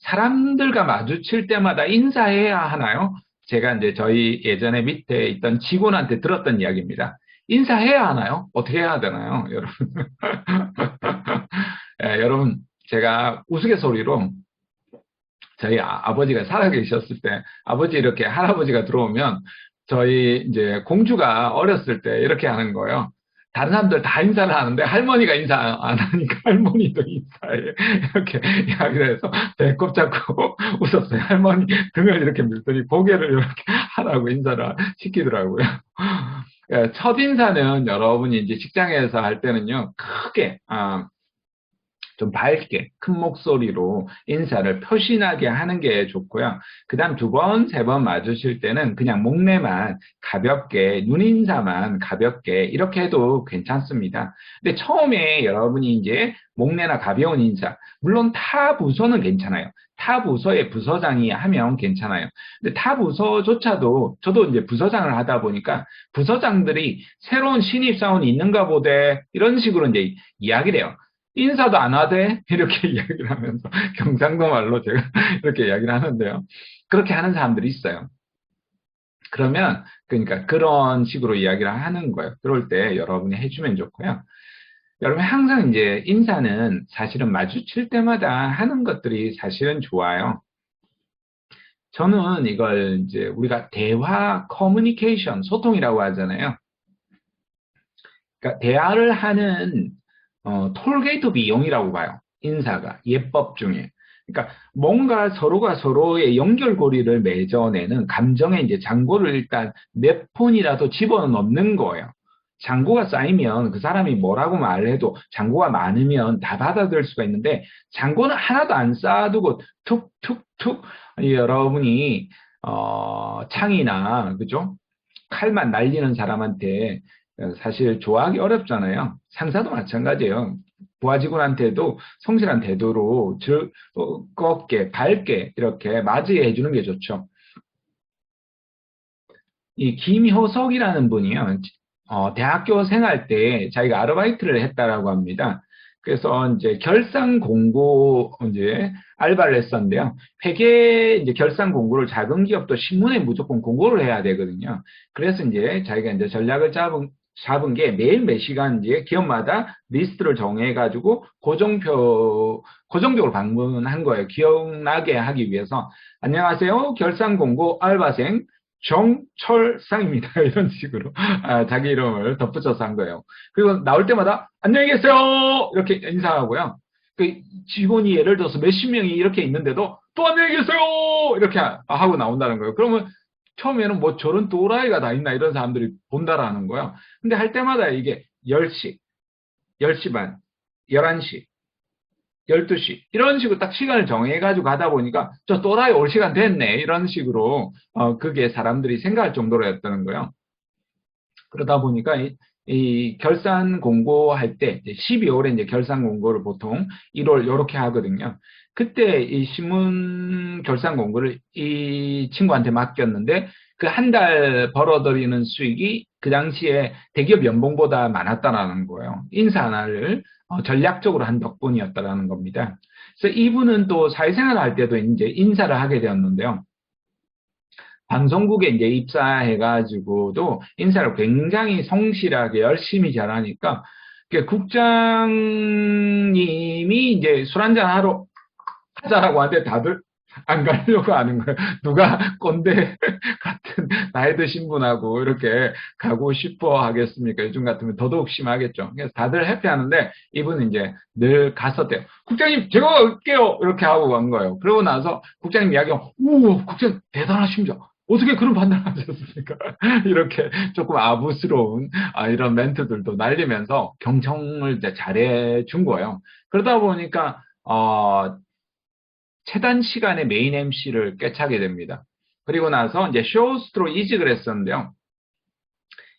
사람들과 마주칠 때마다 인사해야 하나요? 제가 이제 저희 예전에 밑에 있던 직원한테 들었던 이야기입니다. 인사해야 하나요? 어떻게 해야 되나요, 여러분? 예, 여러분, 제가 우스갯소리로 저희 아버지가 살아계셨을 때 아버지 이렇게 할아버지가 들어오면 저희 이제 공주가 어렸을 때 이렇게 하는 거예요. 다른 사람들 다 인사를 하는데 할머니가 인사 안 하니까 할머니도 인사해. 이렇게 이야기를 해서 배꼽 잡고 웃었어요. 할머니 등을 이렇게 밀더니 고개를 이렇게 하라고 인사를 시키더라고요. 예, 첫인사는 여러분이 이제 직장에서 할 때는요, 크게, 좀 밝게 큰 목소리로 인사를 표신하게 하는 게 좋고요. 그 다음 두 번, 세 번 마주칠 때는 그냥 목례만 가볍게 눈인사만 가볍게 이렇게 해도 괜찮습니다. 근데 처음에 여러분이 이제 목례나 가벼운 인사, 물론 타 부서는 괜찮아요. 타 부서의 부서장이 하면 괜찮아요. 근데 타 부서조차도 저도 이제 부서장을 하다 보니까 부서장들이 새로운 신입사원이 있는가 보대 이런 식으로 이제 이야기를 해요. 인사도 안 하대? 이렇게 이야기를 하면서 경상도 말로 제가 이렇게 이야기를 하는데요. 그렇게 하는 사람들이 있어요. 그러면 그러니까 그런 식으로 이야기를 하는 거예요. 그럴 때 여러분이 해주면 좋고요. 여러분 항상 이제 인사는 사실은 마주칠 때마다 하는 것들이 사실은 좋아요. 저는 이걸 이제 우리가 대화 커뮤니케이션 소통이라고 하잖아요. 그러니까 대화를 하는 톨게이트 비용이라고 봐요. 인사가 예법 중에. 그러니까 뭔가 서로가 서로의 연결고리를 맺어내는 감정의 이제 잔고를 일단 몇 푼이라도 집어넣는 거예요. 잔고가 쌓이면 그 사람이 뭐라고 말해도 잔고가 많으면 다 받아들일 수가 있는데 잔고는 하나도 안 쌓아두고 툭툭툭 여러분이 창이나 그죠? 칼만 날리는 사람한테 사실 좋아하기 어렵잖아요. 상사도 마찬가지예요. 부하 직원한테도 성실한 태도로 즐겁게 밝게 이렇게 맞이해 주는 게 좋죠. 이 김효석이라는 분이요. 대학교 생활 때 자기가 아르바이트를 했다라고 합니다. 그래서 이제 결산 공고 이제 알바를 했었는데요. 회계 이제 결산 공고를 작은 기업도 신문에 무조건 공고를 해야 되거든요. 그래서 이제 자기가 이제 전략을 잡은 게 매일 몇 시간 이제 기업마다 리스트를 정해가지고 고정적으로 방문한 거예요. 기억나게 하기 위해서. 안녕하세요. 결산 공고 알바생 정철상입니다. 이런 식으로 자기 이름을 덧붙여서 한 거예요. 그리고 나올 때마다 안녕히 계세요 이렇게 인사하고요. 그 직원이 예를 들어서 몇십 명이 이렇게 있는데도 또 안녕히 계세요 이렇게 하고 나온다는 거예요. 그러면 처음에는 뭐 저런 또라이가 다 있나 이런 사람들이 본다라는 거예요. 근데 할 때마다 이게 10시, 10시 반, 11시, 12시 이런 식으로 딱 시간을 정해가지고 가다 보니까 저 또라이 올 시간 됐네 이런 식으로 그게 사람들이 생각할 정도로였다는 거예요. 그러다 보니까 이 결산 공고할 때 12월에 이제 결산 공고를 보통 1월 이렇게 하거든요. 그때 이 신문 결산 공고를 이 친구한테 맡겼는데 그 한 달 벌어들이는 수익이 그 당시에 대기업 연봉보다 많았다라는 거예요. 인사 하나를 전략적으로 한 덕분이었다라는 겁니다. 그래서 이분은 또 사회생활을 할 때도 이제 인사를 하게 되었는데요. 방송국에 이제 입사해가지고도 인사를 굉장히 성실하게 열심히 잘하니까 국장님이 이제 술 한잔 하러 가자라고 하는데 다들 안 가려고 하는 거예요. 누가 꼰대 같은 나이 드신 분하고 이렇게 가고 싶어 하겠습니까? 요즘 같으면 더더욱 심하겠죠. 그래서 다들 해피하는데 이분은 이제 늘 갔었대요. 국장님 제가 갈게요. 이렇게 하고 간 거예요. 그러고 나서 국장님 이야기가 오 국장 대단하십니다. 어떻게 그런 판단을 하셨습니까? 이렇게 조금 아부스러운 이런 멘트들도 날리면서 경청을 이제 잘해 준 거예요. 그러다 보니까 최단 시간에 메인 MC를 꿰차게 됩니다. 그리고 나서 이제 쇼호스트로 이직을 했었는데요.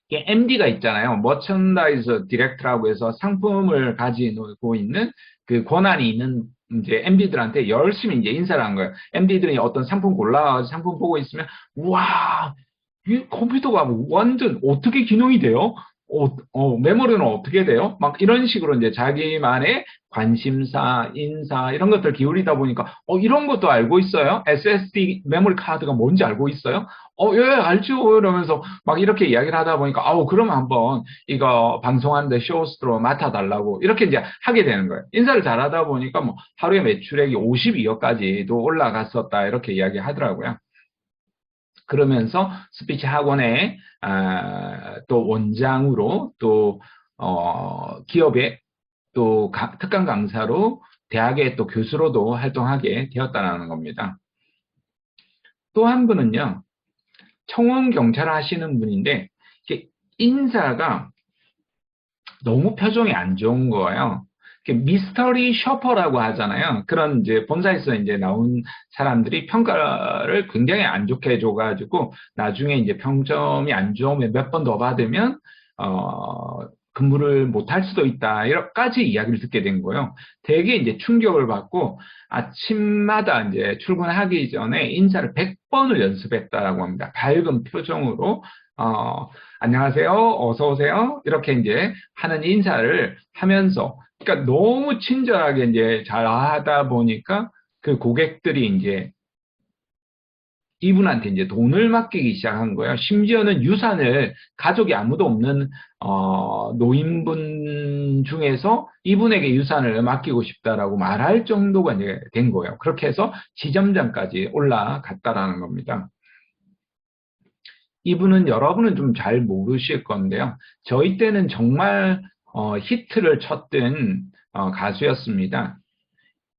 이게 MD가 있잖아요. 머천다이즈 디렉터라고 해서 상품을 가지고 있는 그 권한이 있는 이제 MD들한테 열심히 이제 인사를 한 거예요. MD들이 어떤 상품 골라가지고 상품 보고 있으면, 와, 이 컴퓨터가 완전 어떻게 기능이 돼요? 메모리는 어떻게 돼요? 막 이런 식으로 이제 자기만의 관심사, 인사 이런 것들 기울이다 보니까 이런 것도 알고 있어요? SSD 메모리 카드가 뭔지 알고 있어요? 예, 알죠. 이러면서 막 이렇게 이야기를 하다 보니까 그럼 한번 이거 방송하는데 쇼호스트로 맡아달라고 이렇게 이제 하게 되는 거예요. 인사를 잘하다 보니까 뭐 하루에 매출액이 52억까지도 올라갔었다 이렇게 이야기하더라고요. 그러면서 스피치 학원의 또 원장으로 또 기업의 또 특강 강사로 대학의 또 교수로도 활동하게 되었다는 겁니다. 또 한 분은요, 청원 경찰 하시는 분인데 인사가 너무 표정이 안 좋은 거예요. 미스터리 셔퍼라고 하잖아요. 그런 이제 본사에서 이제 나온 사람들이 평가를 굉장히 안 좋게 해줘가지고 나중에 이제 평점이 안 좋으면 몇 번 더 받으면 근무를 못 할 수도 있다. 이렇게까지 이야기를 듣게 된 거예요. 되게 이제 충격을 받고 아침마다 이제 출근하기 전에 인사를 100번을 연습했다라고 합니다. 밝은 표정으로 안녕하세요, 어서 오세요 이렇게 이제 하는 인사를 하면서 그러니까 너무 친절하게 이제 잘 하다 보니까 그 고객들이 이제 이분한테 이제 돈을 맡기기 시작한 거예요. 심지어는 유산을 가족이 아무도 없는 노인분 중에서 이분에게 유산을 맡기고 싶다라고 말할 정도가 이제 된 거예요. 그렇게 해서 지점장까지 올라갔다라는 겁니다. 이분은 여러분은 좀 잘 모르실 건데요. 저희 때는 정말 히트를 쳤던 가수였습니다.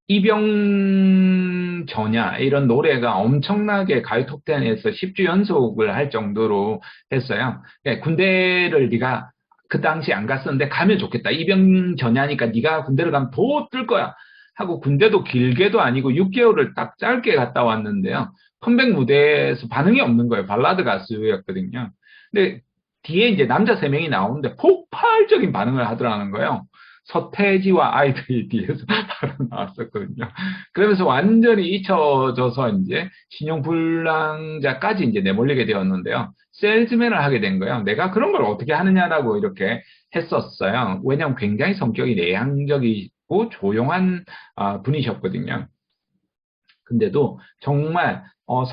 이병전야 이런 노래가 엄청나게 가요 톱10에서 10주 연속을 할 정도로 했어요. 군대를 네가 그 당시 안 갔었는데 가면 좋겠다. 이병전야니까 네가 군대를 가면 더 뜰 거야. 하고 군대도 길게도 아니고 6개월을 딱 짧게 갔다 왔는데요. 컴백 무대에서 반응이 없는 거예요. 발라드 가수였거든요. 근데 뒤에 이제 남자 3명이 나오는데 폭발적인 반응을 하더라는 거예요. 서태지와 아이들이 뒤에서 바로 나왔었거든요. 그러면서 완전히 잊혀져서 이제 신용불량자까지 이제 내몰리게 되었는데요. 세일즈맨을 하게 된 거예요. 내가 그런 걸 어떻게 하느냐라고 이렇게 했었어요. 왜냐하면 굉장히 성격이 내향적이고 조용한 분이셨거든요. 근데도 정말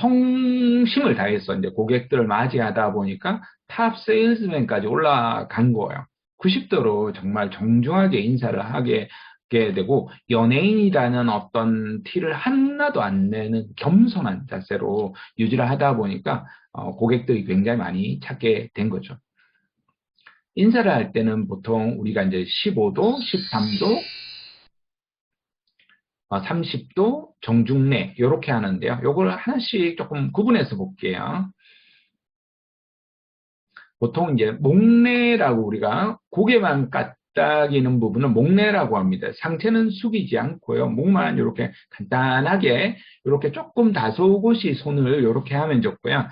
성심을 다해서 이제 고객들을 맞이하다 보니까 탑 세일즈맨까지 올라간 거예요. 90도로 정말 정중하게 인사를 하게 되고 연예인이라는 어떤 티를 하나도 안 내는 겸손한 자세로 유지를 하다 보니까 고객들이 굉장히 많이 찾게 된 거죠. 인사를 할 때는 보통 우리가 이제 15도, 13도, 30도, 정중래 이렇게 하는데요. 요걸 하나씩 조금 구분해서 볼게요. 보통 이제 목례라고 우리가 고개만 까딱이는 부분을 목례라고 합니다. 상체는 숙이지 않고요. 목만 이렇게 간단하게 이렇게 조금 다소곳이 손을 이렇게 하면 좋고요.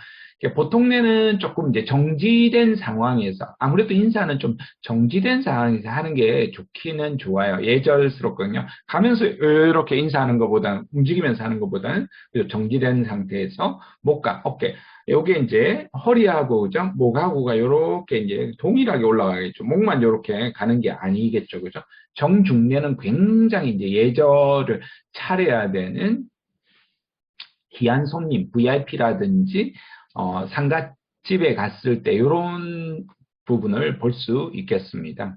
보통내는 조금 이제 정지된 상황에서 아무래도 인사는 좀 정지된 상황에서 하는 게 좋기는 좋아요. 예절스럽거든요. 가면서 이렇게 인사하는 것보다는 움직이면서 하는 것보다는 정지된 상태에서 목과 어깨 요게 이제 허리하고 그죠? 목하고가 이렇게 이제 동일하게 올라가겠죠. 목만 이렇게 가는 게 아니겠죠. 그죠? 정중례는 굉장히 이제 예절을 차려야 되는 귀한 손님, VIP라든지 상갓집에 갔을 때 이런 부분을 볼 수 있겠습니다.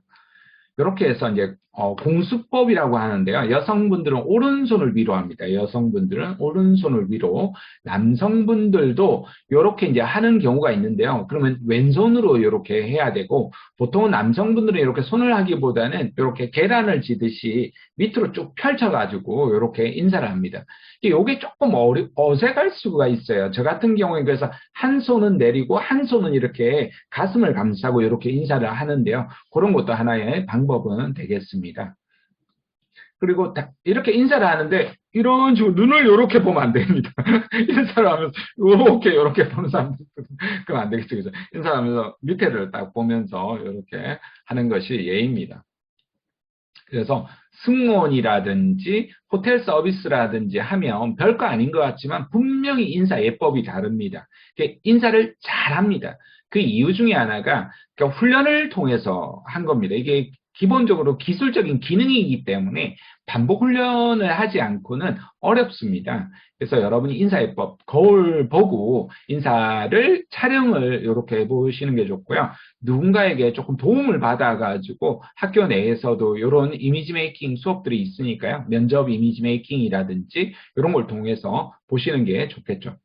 이렇게 해서 이제 공수법이라고 하는데요. 여성분들은 오른손을 위로 합니다. 여성분들은 오른손을 위로, 남성분들도 이렇게 이제 하는 경우가 있는데요. 그러면 왼손으로 이렇게 해야 되고 보통은 남성분들은 이렇게 손을 하기보다는 이렇게 계란을 지듯이 밑으로 쭉 펼쳐가지고 이렇게 인사를 합니다. 이게 조금 어색할 수가 있어요. 저 같은 경우에 그래서 한 손은 내리고 한 손은 이렇게 가슴을 감싸고 이렇게 인사를 하는데요. 그런 것도 하나의 방법은 되겠습니다. 그리고 이렇게 인사를 하는데 이런 식으로 눈을 이렇게 보면 안 됩니다. 인사를 하면서 이렇게 보는 사람들 그럼 안 되겠죠. 그죠? 인사를 하면서 밑에를 딱 보면서 이렇게 하는 것이 예입니다. 그래서 승무원이라든지 호텔 서비스라든지 하면 별거 아닌 것 같지만 분명히 인사 예법이 다릅니다. 인사를 잘합니다. 그 이유 중에 하나가 그러니까 훈련을 통해서 한 겁니다. 이게 기본적으로 기술적인 기능이기 때문에 반복 훈련을 하지 않고는 어렵습니다. 그래서 여러분이 인사해법 거울 보고 인사를 촬영을 이렇게 해보시는 게 좋고요. 누군가에게 조금 도움을 받아가지고 학교 내에서도 이런 이미지 메이킹 수업들이 있으니까요. 면접 이미지 메이킹이라든지 이런 걸 통해서 보시는 게 좋겠죠.